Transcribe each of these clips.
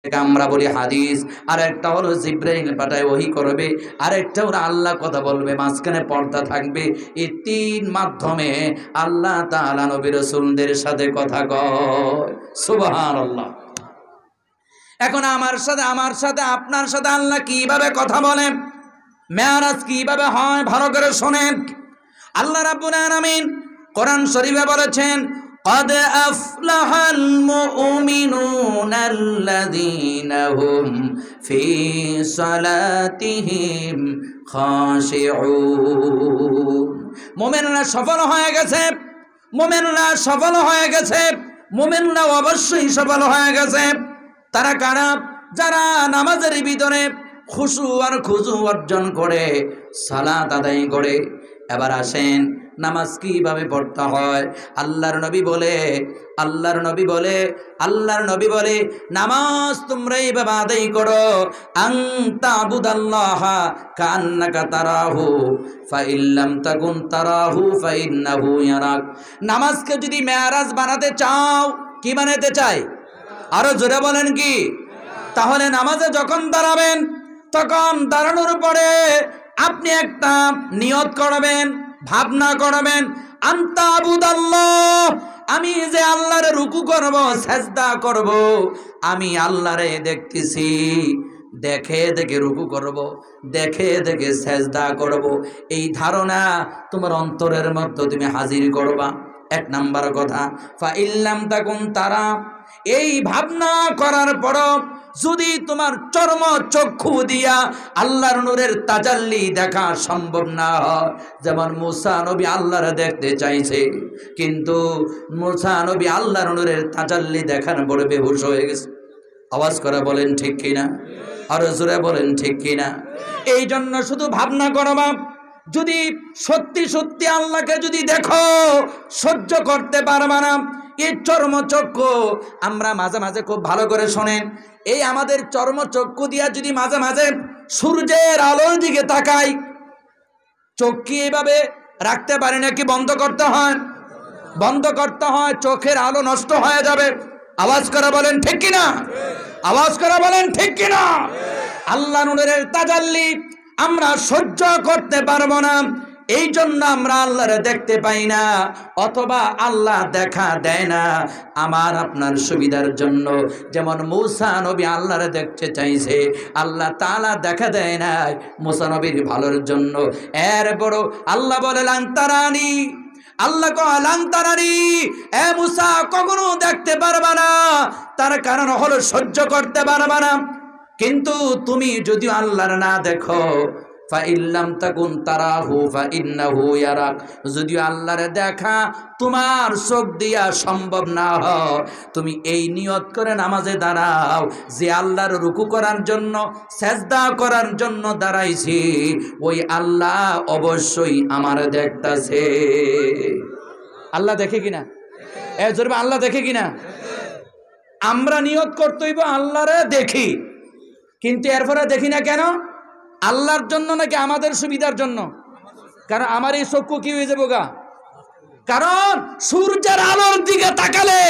আমরা বলি হাদিস, আর একটা হলো জিব্রাইল পাঠায় ওহী করবে, আর একটা হলো আল্লাহ কথা বলবে, মাঝখানে পর্দা থাকবে। এই তিন মাধ্যমে আল্লাহ তাআলা নবী রাসূলদের সাথে কথা কয়। সুবহানাল্লাহ। এখন আমার সাথে আপনার সাথে আল্লাহ কিভাবে কথা বলেন, মেরাজ কিভাবে হয়, ভালো করে শোনেন। আল্লাহ রাব্বুল আলামিন কোরআন শরীফে বলেছেন, قد أفلح المؤمنون الذين هم في صلاتهم خاشعون। মুমিনরা সফল হয়ে গেছে, মুমিনরা সফল হয়ে গেছে, মুমিনরা অবশ্যই সফল হয়ে গেছে। তারা কারা? যারা নামাজের ভিতরে খুশু আর খুজু অর্জন করে সালাত আদায় করে। এবার আসেন, নামাজ কিভাবে পড়তে হয়। আল্লাহর নবী বলে নামাজ তোমরা এইভাবে আদায় করো, আনতা আবুদাল্লাহা কান্নাকা তারাহু ফাইল্লাম তাকুন তারাহু ফাইন্নাহু ইয়ারাক। নামাজকে যদি মেরাজ বানাতে চাও, কি বানাতে চাই? আরো জোরে বলেন কি? তাহলে নামাজে যখন দাঁড়াবেন, তখন দাঁড়ানোর পরে আপনি একটা নিয়ত করবেন, ভাবনা করবেন, আনতা আবুদাল্লাহ, আমি যে আল্লাহরে রুকু করব, সেজদা করব, আমি আল্লাহরে দেখতেছি, দেখে দেখে রুকু করব, দেখে দেখে সেজদা করব। এই ধারণা তোমার অন্তরের মধ্যে তুমি হাজির করবা। এক নাম্বার কথা, ফাইল্লাম তাকুন তারা, এই ভাবনা করার পর যদি তোমার চর্ম চক্ষু দিয়া আল্লাহর নূরের তাজাল্লি দেখা সম্ভব না হয়, যেমন মুসা নবী আল্লাহরে দেখতে চাইছে, কিন্তু মুসা নবী আল্লাহর নূরের তাজাল্লি দেখার পরে বেহুশ হয়ে গেছে। আওয়াজ করে বলেন ঠিক কিনা? আরো জোরে বলেন ঠিক কিনা? এই জন্য শুধু ভাবনা করবা। যদি সত্যি সত্যি আল্লাহকে যদি দেখো, সহ্য করতে পারবা না। এই চর্মচক্ষু আমরা মাঝে মাঝে, খুব ভালো করে শোনেন, এই আমাদের চর্মচক্ষু দিয়া যদি মাঝে মাঝে সূর্যের আলোর দিকে তাকাই, চোখ কি এইভাবে রাখতে পারি নাকি? বন্ধ করতে হয়, বন্ধ করতে হয়, চোখের আলো নষ্ট হয়ে যাবে। আওয়াজ করে বলেন ঠিক কিনা? আওয়াজ করে বলেন ঠিক কিনা? আল্লাহর নূরের তাজাল্লি আমরা সহ্য করতে পারবো না, এই জন্য আমরা আল্লাহরে দেখতে পাই না, অথবা আল্লাহ দেখা দেয় না আমার আপনার সুবিধার জন্য। যেমন মুসা নবী আল্লাহরে দেখতে চাইছে, আল্লাহ তাআলা দেখা দেয় না মুসা নবীর ভালোর জন্য। এরপর আল্লাহ বলে লান তারানি, আল্লাহ কয় লান তারানি, এ মুসা কখনো দেখতে পারবা না, তার কারণ হলো সহ্য করতে পারবা না। কিন্তু তুমি যদি আল্লাহর না দেখো, ফাইল্লাম তাকুন তারাহু ফাইন্নাহু ইয়ারাক, যদি আল্লাহরে দেখা তোমার চোখ দিয়া সম্ভব না হয়, তুমি এই নিয়ত করে নামাজে দাঁড়াও যে আল্লাহর রুকু করার জন্য, সেজদা করার জন্য দাঁড়াইছি, ওই আল্লাহ অবশ্যই আমার দেখতাছে। আল্লাহ দেখে কিনা? জোরে আল্লাহ দেখে কিনা? আমরা নিয়ত করতে হইব আল্লাহরে দেখি, কিন্তু এরপরে দেখি না কেন? আল্লাহর জন্য নাকি আমাদের সুবিধার জন্য? কারণ আমার এই চক্ষু কি হয়ে যাবো গা? কারণ সূর্যের আলোর দিকে তাকালে,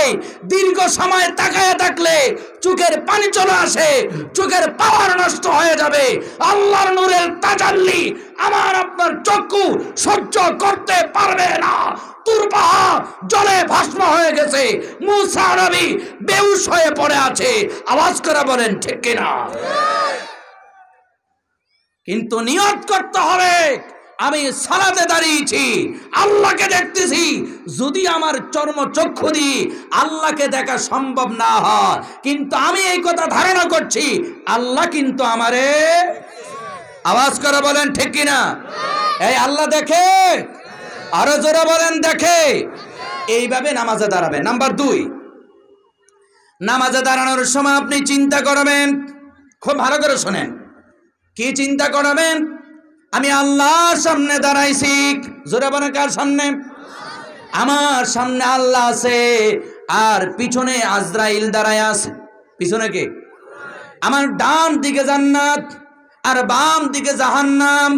দীর্ঘ সময় তাকায় থাকলে চোখের পানি চলে আসে, চোখের পাওয়ার নষ্ট হয়ে যাবে। আল্লাহর নূরের তাজাল্লি আমার আপনার চক্ষু সহ্য করতে পারবে না। তুরবা জলে ভস্ম হয়ে গেছে, মুসা নবী বেহুশ হয়ে পড়ে আছে। আওয়াজ করে বলেন ঠিক কিনা? কিন্তু নিয়ত করতে হবে, আমি সালাতে দাঁড়িয়েছি, আল্লাহকে দেখতেছি, যদি আমার চর্মচক্ষু দিয়ে আল্লাহকে দেখা সম্ভব না হয়, কিন্তু আমি এই কথা ধারণা করছি আল্লাহ কিন্তু আমারে, আওয়াজ করে বলেন ঠিক কিনা? এই আল্লাহ দেখে, আরো জোরে বলেন দেখে। এইভাবে নামাজে দাঁড়াবেন। নাম্বার 2, নামাজে দাঁড়ানোর সময় আপনি চিন্তা করবেন, খুব ভালো করে শোনেন, কি চিন্তা করবেন? আমি আল্লাহর সামনে দাঁড়াইছি, জোরে বলেন কার সামনে? আমার সামনে আল্লাহ আছে, আর পিছনে আজরাইল দাঁড়ায় আছে। পিছনে কে? আমার ডান দিকে জান্নাত আর বাম দিকে জাহান্নাম।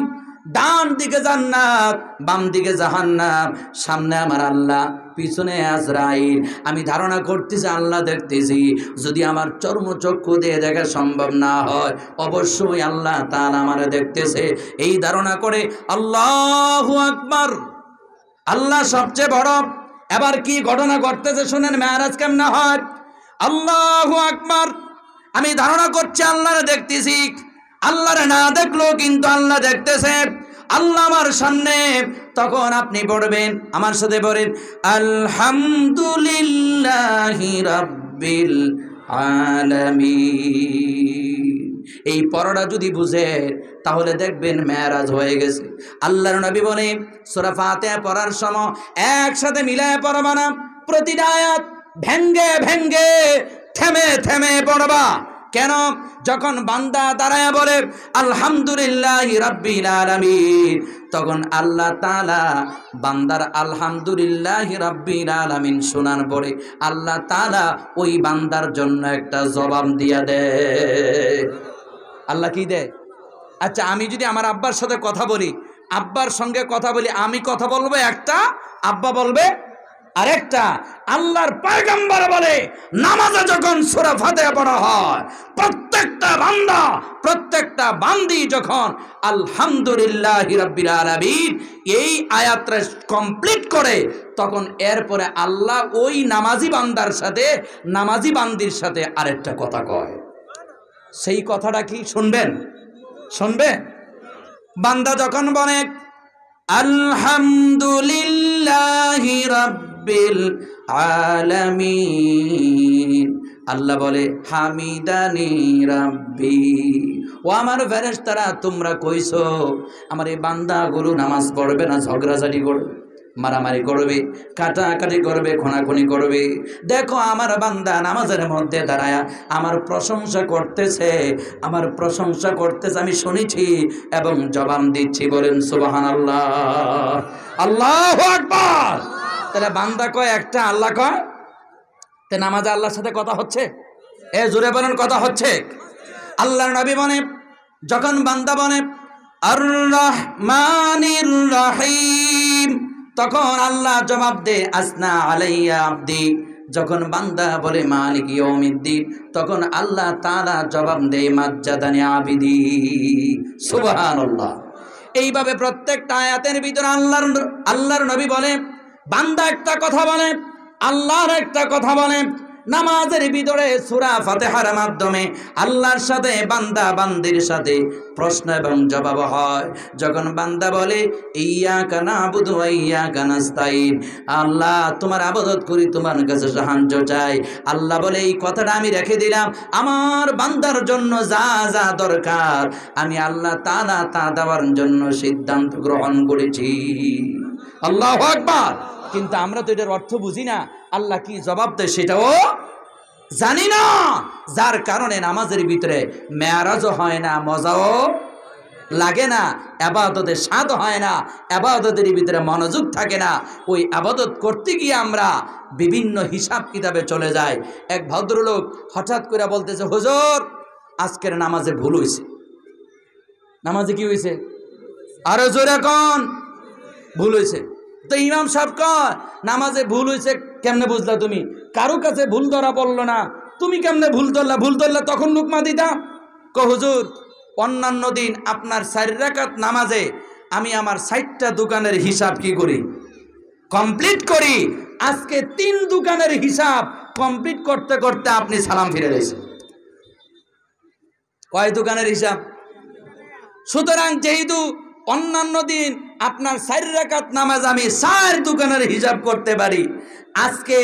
ডান দিকে জান্নাত, বাম দিকে জাহান্নাম, সামনে আমার আল্লাহ, পিছনে আজরাইল। আমি ধারণা করতেছি আল্লাহ দেখতেছি, যদি আমার চর্মচক্ষু দিয়ে দেখা সম্ভব না হয়, অবশ্যই আল্লাহ তাআলা আমারে দেখতেছে। এই ধারণা করে আল্লাহু আকবার, আল্লাহ সবচেয়ে বড়। এবার কি ঘটনা ঘটতেছে শুনেন, মেরাজ কেমনে হয়। আল্লাহু আকবার, আমি ধারণা করছি আল্লাহরে দেখতেছি, আল্লাহরে না দেখলো কিন্তু আল্লাহ দেখতেছে, আল্লাহ আমার সামনে। তখন আপনি পড়বেন, আমার সাথে পড়েন, আলহামদুলিল্লাহি রাব্বিল আলামিন। এই পড়াটা যদি বুঝে তাহলে দেখবেন মেরাজ হয়ে গেছে। আল্লাহর নবী বলে সূরা ফাতিহা পড়ার সময় একসাথে মিলায় পড়বা না, প্রতিটা আয়াত ভেঙ্গে ভেঙ্গে থেমে থেমে পড়বা। কেন? যখন বান্দা দাঁড়ায় বলে আলহামদুলিল্লাহি রাব্বিল আলামিন, তখন আল্লাহ তাআলা বান্দার আলহামদুলিল্লাহি রাব্বিল আলামিন শোনার পরে আল্লাহ তাআলা ওই বান্দার জন্য একটা জবাব দিয়া দেয়। আল্লাহ কি দেয়? আচ্ছা, আমি যদি আমার আব্বার সাথে কথা বলি, আব্বার সঙ্গে কথা বলি, আমি কথা বলবো একটা, আব্বা বলবে আরেকটা। আল্লাহর পয়গম্বর বলে নামাজে যখন সূরা ফাতিহা পড়া হয়, প্রত্যেকটা বান্দা প্রত্যেকটা বান্দি যখন আলহামদুলিল্লাহি রাব্বিল আলামিন এই আয়াতটা কমপ্লিট করে, তখন এরপরে আল্লাহ ওই নামাজি বান্দার সাথে, নামাজি বান্দির সাথে আরেকটা কথা কয়। সেই কথাটা কি শুনবেন? শুনবেন? বান্দা যখন বলে আলহামদুলিল্লাহি রাব্বিল আলামিন, আল্লাহ বলে হামিদানি রাব্বি। ও আমার ফেরেশতারা, তোমরা কইছো আমার এই বান্দাগুলো নামাজ পড়বে না, ঝগড়াঝাটি করবে, মারামারি করবে, কাটাকাটি করবে, খুনাখুনি করবে। দেখো আমার বান্দা নামাজের মধ্যে দাঁড়ায়া আমার প্রশংসা করতেছে, আমার প্রশংসা করতেছে, আমি শুনেছি এবং জবাব দিচ্ছি। বলেন সুবহানাল্লাহ, আল্লাহু আকবার। তাহলে বান্দা কয় একটা, আল্লাহ কয়, তে নামাজে আল্লাহর সাথে কথা হচ্ছে? এ জোরে বলেন, কথা হচ্ছে? আল্লাহর নবী বলে যখন বান্দা বলে আর রহমানির রহিম, তখন আল্লাহ জবাব দে আসনা আলাইয়া আবদি। যখন বান্দা বলে মালিক ইয়াউমিদ্দিন, তখন আল্লাহ তাআলা জবাব দে মাজ্জাদানি আবিদি। সুবহানাল্লাহ। এইভাবে প্রত্যেকটা আয়াতের ভিতরে আল্লাহর নবী বলে বান্দা একটা কথা বলে, আল্লাহর একটা কথা বলে। নামাজের ভিতরে সূরা ফাতিহার মাধ্যমে আল্লাহর সাথে বান্দা বান্দির সাথে প্রশ্ন এবং জবাব হয়। যখন বান্দা বলে ইয়্যাকা না'বুদু ওয়া ইয়্যাকা নাস্তাইন, আল্লাহ তোমার ইবাদত করি, তোমার কাছে সাহায্য চাই, আল্লাহ বলে এই কথাটা আমি রেখে দিলাম, আমার বান্দার জন্য যা যা দরকার আমি আল্লাহ তাআলা তা দেওয়ার জন্য সিদ্ধান্ত গ্রহণ করেছি। আল্লাহু আকবার। কিন্তু আমরা তো এটার অর্থ বুঝি না, আল্লাহ কি জবাব দেয় সেটাও জানি না, যার কারণে নামাজের ভিতরে মেরাজও হয় না, মজাও লাগে না, ইবাদতের স্বাদ হয় না, ইবাদতের ভিতরে মনোযোগ থাকে না। ওই ইবাদত করতে গিয়ে আমরা বিভিন্ন হিসাব কিতাবে চলে যাই। এক ভদ্রলোক হঠাৎ করে বলতেছে, হুজুর আজকের নামাজে ভুল হয়েছে। নামাজে কি হয়েছে? আরো জোরে কোন? ভুল হয়েছে। তো ইমাম সাহেব কয় নামাজে ভুল হয়েছে কেমনে বুঝলা তুমি? কারো কাছে ভুল ধরা পড়লো না, তুমি কেমনে ভুল ধরলা? ভুল ধরলে তখন লুকমা দিতা। হুজুর অন্যান্য দিন আপনার 4 রাকাত নামাজে আমি আমার 60টা দোকানের হিসাব কি করি? কমপ্লিট করি। আজকে 3 দোকানের হিসাব কমপ্লিট করতে করতে আপনি সালাম ফিরে গেছেন। কয় দোকানের হিসাব? সুতরাং যেহেতু অন্যান্য দিন আপনার 4 রাকাত নামাজ আমি 4 দোকানের হিসাব করতে পারি, আজকে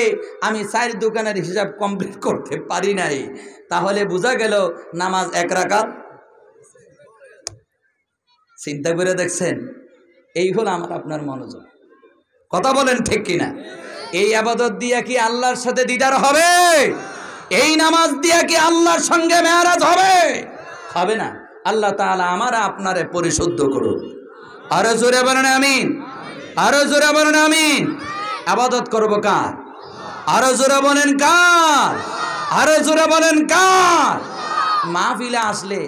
আমি 4 দোকানের হিসাব কমপ্লিট করতে পারি নাই, তাহলে বোঝা গেল নামাজ 1 রাকাত। চিন্তা করে দেখছেন? এই হলো আমার আপনার মনোযোগ। কথা বলেন ঠিক কিনা? এই ইবাদত দিয়া কি আল্লাহর সাথে দিদার হবে? এই নামাজ দিয়া কি আল্লাহর সঙ্গে মেরাজ হবে? হবে না। আল্লাহ তাআলা আমারা আপনারে পরিশুদ্ধ করুন। আরো জোরে বলেন আমিন, আরো জোরে বলেন আমিন। ইবাদত করব কার? আরো জোরে বলেন কার? আরো জোরে বলেন কার? মাহফিলে আসলে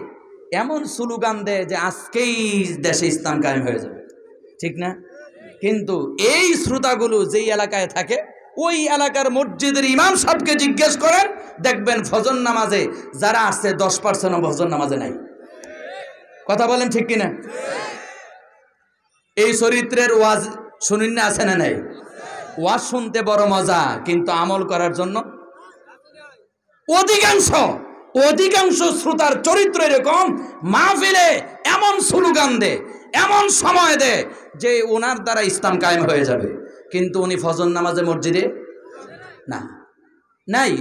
এমন স্লোগান দেয় যে আজকেই দেশে ইসলাম কায়েম হয়ে যাবে, ঠিক না? কিন্তু এই শ্রোতাগুলো যেই এলাকায় থাকে ওই এলাকার মসজিদের ইমাম সাহেবকে জিজ্ঞেস করেন, দেখবেন ফজর নামাজে যারা আসছে 10% ফজর নামাজে নাই। কথা বলেন ঠিক কিনা? এই চরিত্রের ওয়াজ শুনিন না, আছে না নাই? ওয়াজ শুনতে বড় মজা, কিন্তু আমল করার জন্য অধিকাংশ শ্রোতার চরিত্র এরকম, মাহফিলে এমন স্লোগান দে, এমন সময় দে যে ওনার দ্বারা ইসলাম কায়েম হয়ে যাবে, কিন্তু উনি ফজর নামাজে মসজিদে না, নাই।